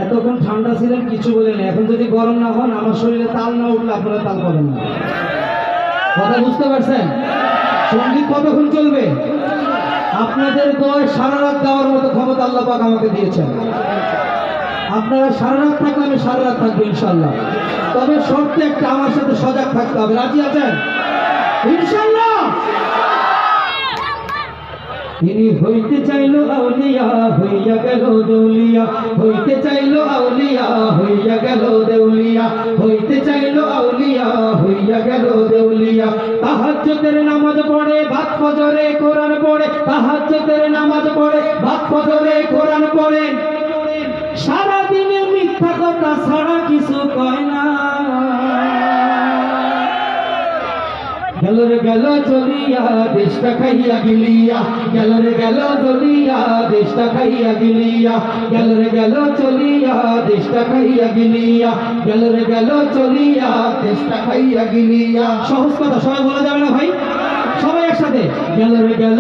এতক্ষণ ঠান্ডা ছিলেন কিছু বলেন, এখন যদি গরম না হন, আমার শরীরে তাল না উঠলে আপনারা তাল পাবেন না। কথা বুঝতে পারছেন? সঙ্গীত কতক্ষণ চলবে? আপনাদের দোয়ায় সারা রাত দেওয়ার মতো ক্ষমতা আল্লাহ পাক আমাকে দিয়েছেন। আপনারা সারা রাত থাকলে আমি সারা রাত থাকবো ইনশাল্লাহ। তবে শর্তে একটা, আমার সাথে সজাগ থাকতে হবে। রাজি আছেন ইনশাল্লাহ? তিনি হইতে চাইলো আউলিয়া, হইয়া গেল দেউলিয়া। হইতে চাইলো আউলিয়া, হইয়া গেল দেউলিয়া। হইতে চাইলো আউলিয়া, হইয়া গেল দেউলিয়া। তাহাজ্জুদের নামাজ পড়ে, ভাত ফজরে কোরআন পড়ে। তাহাজ্জুদের নামাজ পড়ে, ভাত ফজরে কোরআন পড়ে। সারা দিনে মিথ্যা কথা ছাড়া কিছু কয় না। গেল রে গেল চলিয়া, দেশটা খাইয়া গিলিয়া। গেল রে গেল চলিয়া, দেশটা খাইয়া গিলিয়া। গেল রে গেল চলিয়া, দেশটা খাইয়া গিলিয়া। গেল রে গেল চলিয়া, দেশটা খাইয়া গিলিয়া। সহজ কথা, সবাই বলা যাবে না ভাই? সবাই একসাথে। গেল রে গেল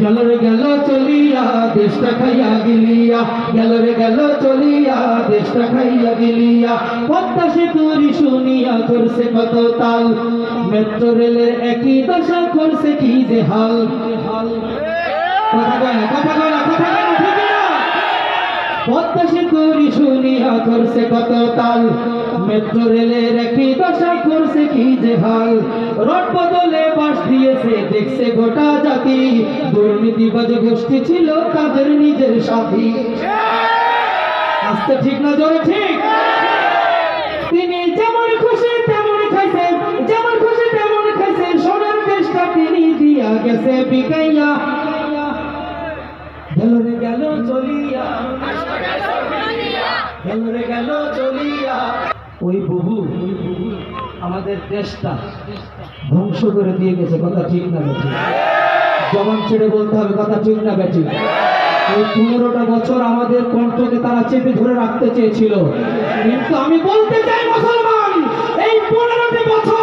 গেল রে গেল চলিয়া, দেশটা খাইয়া গিলিয়া। গেল রে গেল চলিয়া, দেশটা খাইয়া গিলিয়া। পদ্মা সেতুর শুনিয়া করছে কত তাল, মেট্রো রেলের একই দশা করছে কি যে হাল। কথা কয় না, কথা কয় না, কথা কয় না, ঠিক না? পদ্মা সেতুর শুনিয়া করছে কত তাল, মেট্রো রেলের একই দশা করছে কি যে হাল। রোড বদলে বাস দিয়েছে দেখছে গোটা জাতি, দুর্নীতিবাজ গোষ্ঠী ছিল তাদের নিজের সাথী। আস্তে ঠিক না জোরে ঠিক? তিনি যেমন খুশি তেমন খাইছে, যেমন খুশি তেমন খাইছে, সোনার দেশটা তিনি দিয়া গেছে বিকাইয়া। গেল রে গেল চলিয়া, গেল রে গেল চলিয়া। ওই বহু আমাদের দেশটা ধ্বংস করে দিয়ে গেছে। কথা ঠিক না বেঠি? জবান ছেড়ে বলতে হবে, কথা ঠিক না বেঠি? এই 15টা বছর আমাদের কণ্ঠকে তারা চেপে ধরে রাখতে চেয়েছিল, কিন্তু আমি বলতে চাই মুসলমান, এই 15টি বছর